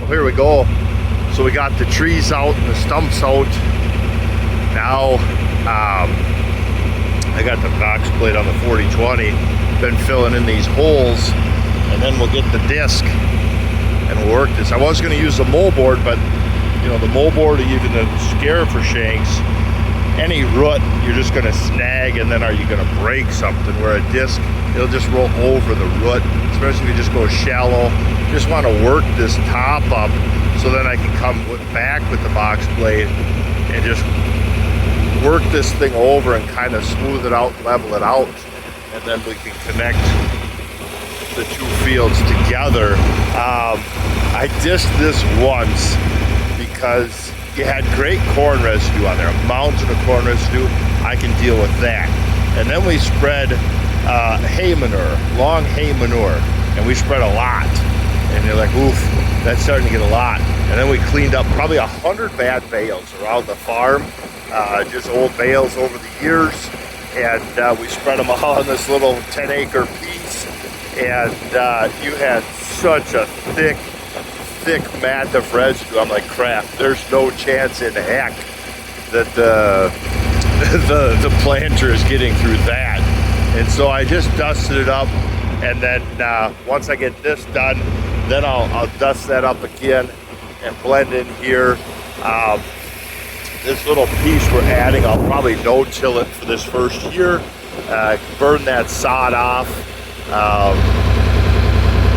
Well, here we go. So we got the trees out and the stumps out. Now I got the box blade on the 4020. Been filling in these holes, and then we'll get the disc and we'll work this. I was going to use the moldboard, but you know, the moldboard, even the scare for shanks, any root you're just going to snag, and then are you going to break something? Where a disc, it'll just roll over the root, especially if you just go shallow. Just want to work this top up so then I can come back with the box blade and just work this thing over and kind of smooth it out, level it out, and then we can connect the two fields together. I disced this once because you had great corn residue on there, a mountain of corn residue. I can deal with that. And then we spread hay manure, long hay manure, and we spread a lot. And you're like, oof, that's starting to get a lot. And then we cleaned up probably 100 bad bales around the farm, just old bales over the years. And we spread them all in this little 10-acre piece. And you had such a thick mat of residue. I'm like, crap, there's no chance in heck that the planter is getting through that. And so I just dusted it up, and then once I get this done, then I'll dust that up again and blend in here. This little piece we're adding, I'll probably no-till it for this first year, burn that sod off.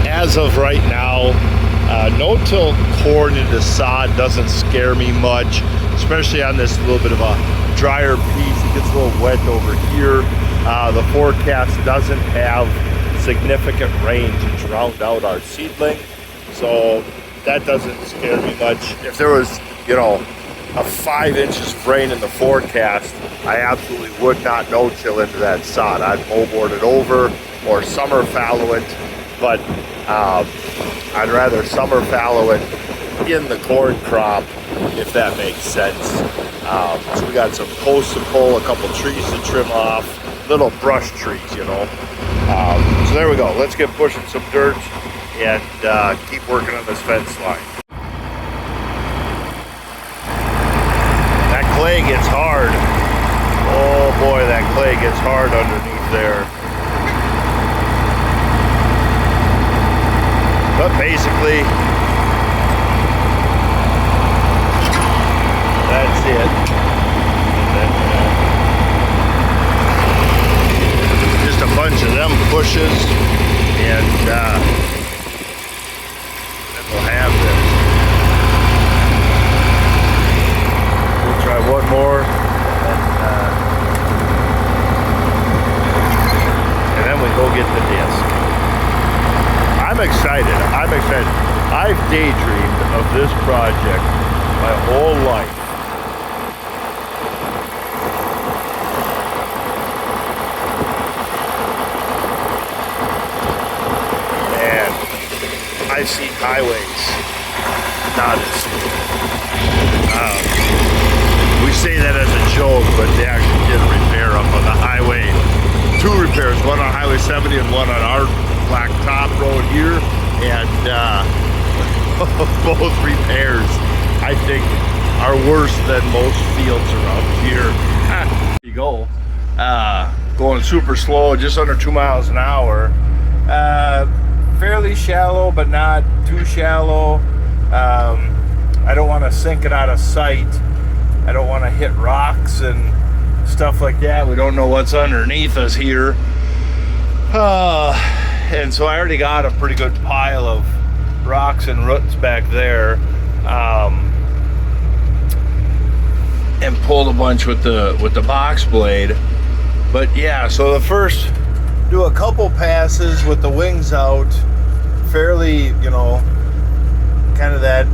As of right now, no-till corn into sod doesn't scare me much, especially on this little bit of a drier piece. It gets a little wet over here. The forecast doesn't have significant rain to drown out our seedling, so that doesn't scare me much. If there was, you know, a 5 inches of rain in the forecast, I absolutely would not no-till into that sod. I'd moldboard it over or summer fallow it, but I'd rather summer fallow it in the corn crop, if that makes sense. So we got some posts to pull, a couple trees to trim off, little brush trees, you know. So there we go. Let's get pushing some dirt and keep working on this fence line. That clay gets hard. Oh boy, that clay gets hard underneath there. But basically, that's it. And then, just a bunch of them pushes, and then we'll have this. We'll try one more, and then we go get the disc. I'm excited. I've daydreamed of this project my whole life. And I've seen highways not as we say that as a joke, but they actually did a repair up on the highway. 2 repairs, one on Highway 70 and one on our Blacktop Road here, and both repairs, I think, are worse than most fields around here. There you go. Going super slow, just under 2 miles an hour. Fairly shallow, but not too shallow. I don't want to sink it out of sight. I don't want to hit rocks and stuff like that. We don't know what's underneath us here. And so I already got a pretty good pile of rocks and roots back there, and pulled a bunch with the box blade. But yeah, so the first, do a couple passes with the wings out, fairly, you know, kind of that,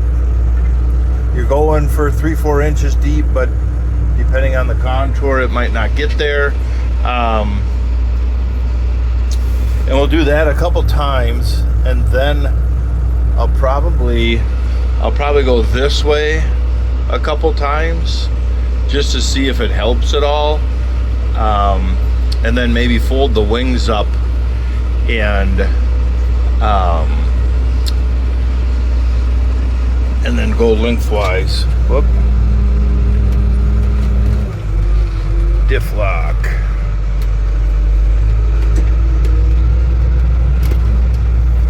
you're going for 3-4 inches deep, but depending on the contour, it might not get there. And we'll do that a couple times, and then I'll probably go this way a couple times just to see if it helps at all, and then maybe fold the wings up and and then go lengthwise. Whoop. Diff lock.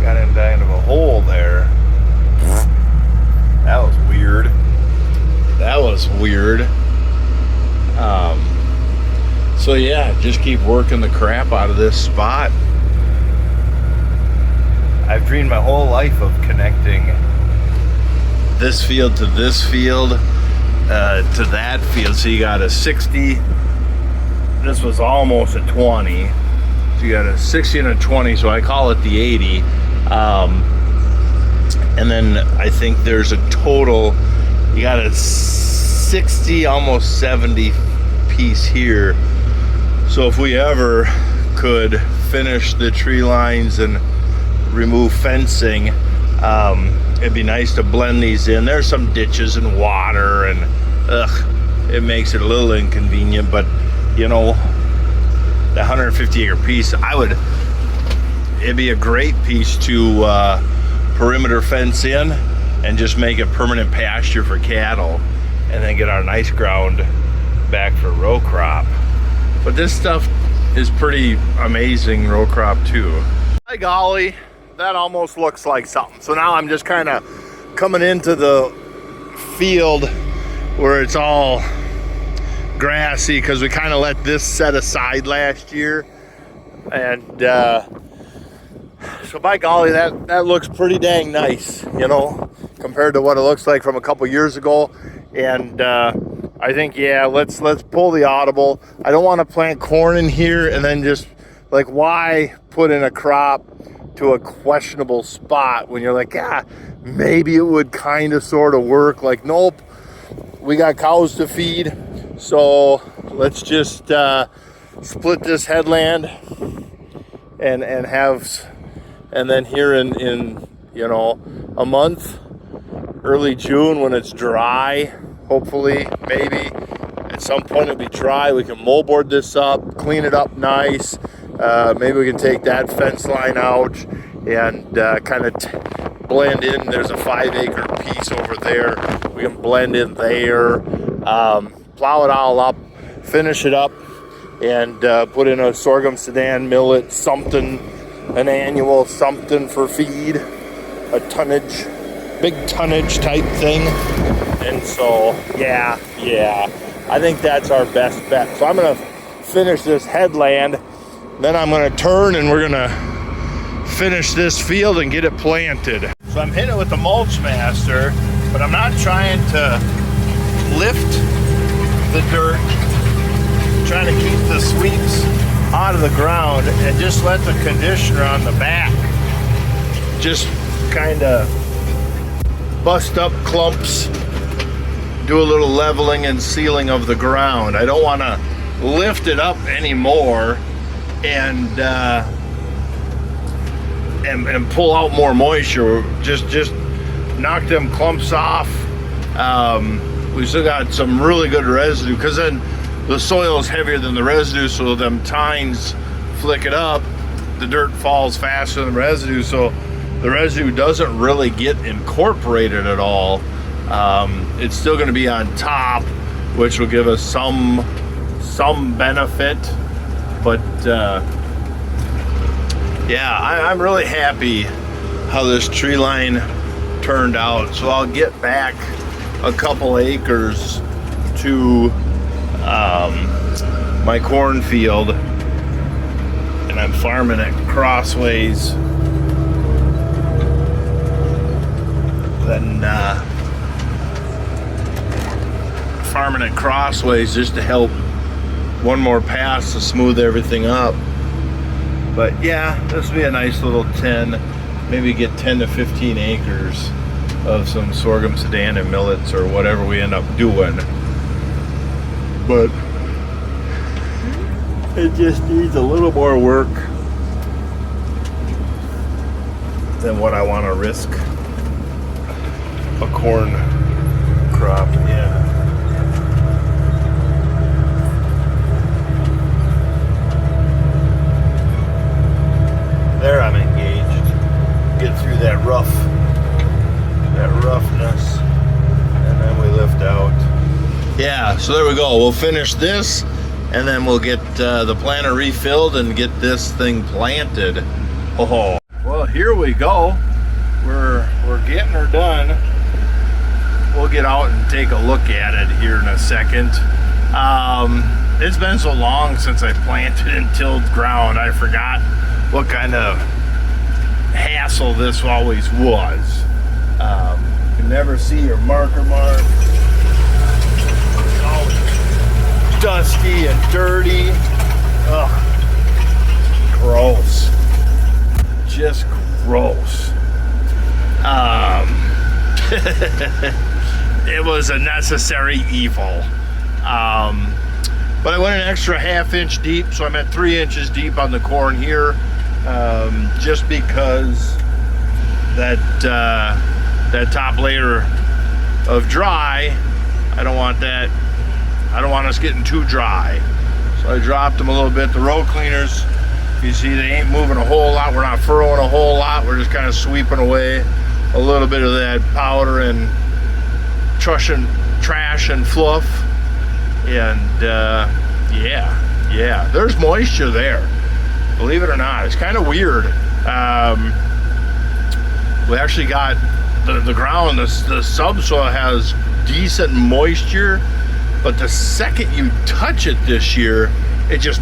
Got into kind of a hole there. That was weird. That was weird. So yeah, just keep working the crap out of this spot. I've dreamed my whole life of connecting this field to this field, to that field. So you got a 60. This was almost a 20. So you got a 60 and a 20. So I call it the 80. And then I think there's a total. You got a 60, almost 70 piece here. So if we ever could finish the tree lines and remove fencing, it'd be nice to blend these in. There's some ditches and water, and it makes it a little inconvenient, but you know, the 150 acre piece, it'd be a great piece to perimeter fence in and just make it permanent pasture for cattle, and then get our nice ground back for row crop. But this stuff is pretty amazing row crop too. By golly, that almost looks like something. So now I'm just kind of coming into the field where it's all grassy, because we kind of let this set aside last year. And so by golly, that looks pretty dang nice, you know, compared to what it looks like from a couple years ago. And I think, yeah, let's pull the audible. I don't want to plant corn in here and then just, like, why put in a crop to a questionable spot when you're like, maybe it would kind of sort of work. Like, nope, we got cows to feed, so let's just split this headland and then here in you know, a month, early June, when it's dry, hopefully, maybe at some point it'll be dry, we can moldboard this up, clean it up nice. Maybe we can take that fence line out and kind of blend in. There's a 5 acre piece over there. We can blend in there, plow it all up, finish it up, and put in a sorghum sedan, millet, something, an annual something for feed, a tonnage, big tonnage type thing. And so, yeah, I think that's our best bet. So I'm gonna finish this headland, then I'm gonna turn and we're gonna finish this field and get it planted. So I'm hitting it with the Mulch Master, but I'm not trying to lift the dirt, I'm trying to keep the sweeps out of the ground and just let the conditioner on the back just kind of bust up clumps, do a little leveling and sealing of the ground. I don't want to lift it up anymore and pull out more moisture. Just knock them clumps off. We still got some really good residue, because then the soil is heavier than the residue, so them tines flick it up, the dirt falls faster than the residue, so the residue doesn't really get incorporated at all. It's still going to be on top, which will give us some benefit, but yeah, I'm really happy how this tree line turned out. So I'll get back a couple acres to my cornfield, and I'm farming it crossways. Then farming it crossways just to help one more pass to smooth everything up. But yeah, this will be a nice little 10, maybe get 10 to 15 acres of some sorghum sedan and millets or whatever we end up doing. But it just needs a little more work than what I want to risk a corn crop. Yeah. There I'm engaged. Get through that roughness. So there we go. We'll finish this, and then we'll get the planter refilled and get this thing planted. Oh, well, here we go. We're getting her done. We'll get out and take a look at it here in a second. It's been so long since I planted and tilled ground, I forgot what kind of hassle this always was. You can never see your marker mark. It's always dusty and dirty. Ugh. Gross. Just gross. It was a necessary evil. But I went an extra ½ inch deep, so I'm at 3 inches deep on the corn here, just because that top layer of dry, I don't want us getting too dry. So I dropped them a little bit. The row cleaners, you see, they ain't moving a whole lot. We're not furrowing a whole lot. We're just kind of sweeping away a little bit of that powder and trash and fluff. And yeah, there's moisture there, believe it or not. It's kind of weird. We actually got the ground, the subsoil has decent moisture, but the second you touch it this year, it just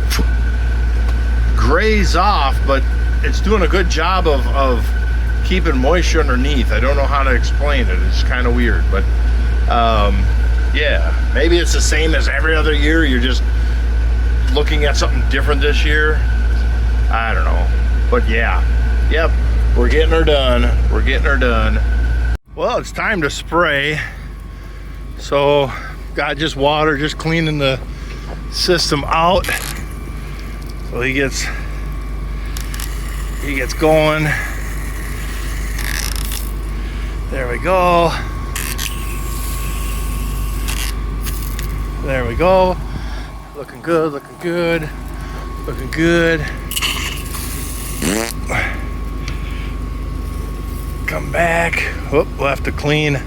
grays off. But it's doing a good job of keeping moisture underneath. I don't know how to explain it. It's kind of weird, but yeah, maybe it's the same as every other year. You're just looking at something different this year. I don't know, but yeah, yep, we're getting her done. We're getting her done. Well, it's time to spray. So got just water, just cleaning the system out. So he gets going. There we go. There we go. Looking good, looking good, looking good. Come back. Oh, we'll have to clean.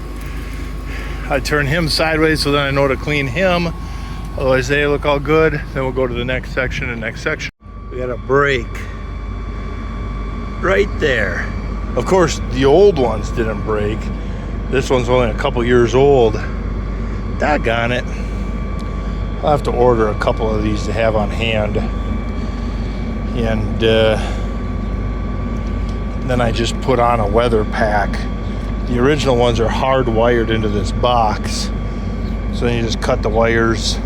I turn him sideways so then I know to clean him. Otherwise they look all good. Then we'll go to the next section and next section. We got a break right there. Of course, the old ones didn't break. This one's only a couple years old. Doggone it. I'll have to order a couple of these to have on hand. And then I just put on a weather pack. The original ones are hardwired into this box. So then you just cut the wires.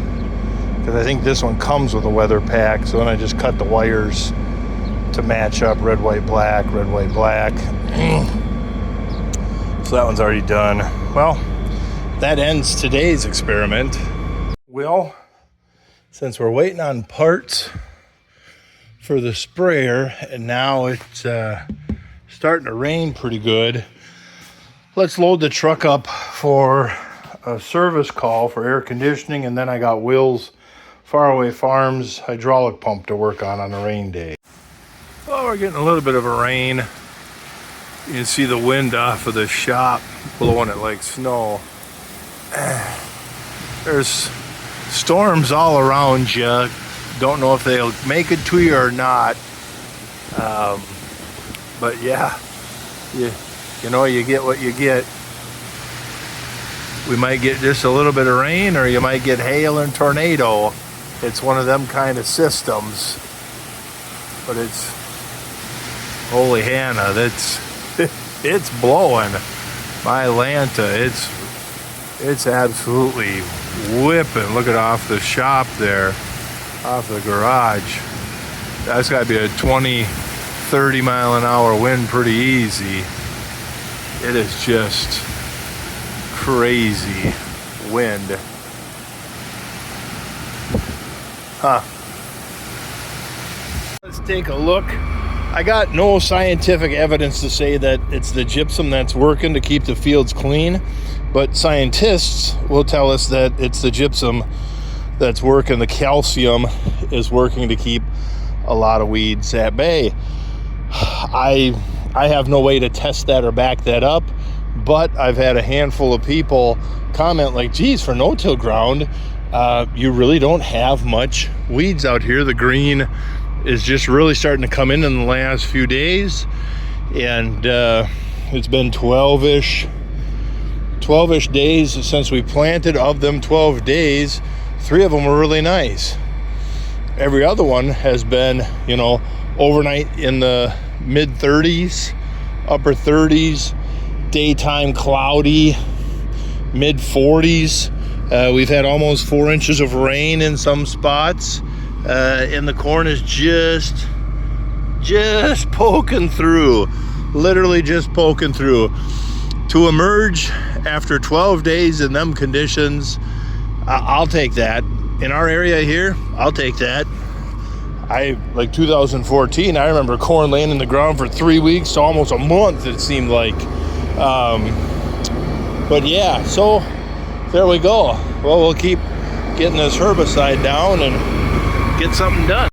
Because I think this one comes with a weather pack. So then I just cut the wires to match up red, white, black, red, white, black. So that one's already done. Well, that ends today's experiment. Well, since we're waiting on parts for the sprayer and now it's starting to rain pretty good, let's load the truck up for a service call for air conditioning, and then I got Will's Faraway Farms hydraulic pump to work on a rain day. Well, we're getting a little bit of a rain. You can see the wind off of the shop blowing it like snow. There's storms all around you. Don't know if they'll make it to you or not. But yeah, you know, you get what you get. We might get just a little bit of rain, or you might get hail and tornado. It's one of them kind of systems. But it's, holy Hannah, it's blowing. My Lanta, it's absolutely whipping. Look at off the shop there, off the garage. That's got to be a 20-30 mile an hour wind pretty easy. It is just crazy wind. Huh. Let's take a look. I got no scientific evidence to say that it's the gypsum that's working to keep the fields clean, but scientists will tell us that it's the gypsum that's working. The calcium is working to keep a lot of weeds at bay. I have no way to test that or back that up, but I've had a handful of people comment like, geez, for no-till ground, you really don't have much weeds out here. The green is just really starting to come in the last few days, and it's been 12-ish days since we planted. Of them 12 days, 3 of them were really nice. Every other one has been, you know, overnight in the mid 30s, upper 30s, daytime cloudy, mid 40s. We've had almost 4 inches of rain in some spots, and the corn is just poking through, literally just poking through. To emerge after 12 days in them conditions, I'll take that. In our area here, I'll take that. Like 2014, I remember corn laying in the ground for 3 weeks to almost a month, it seemed like. But yeah, so there we go. Well, we'll keep getting this herbicide down and get something done.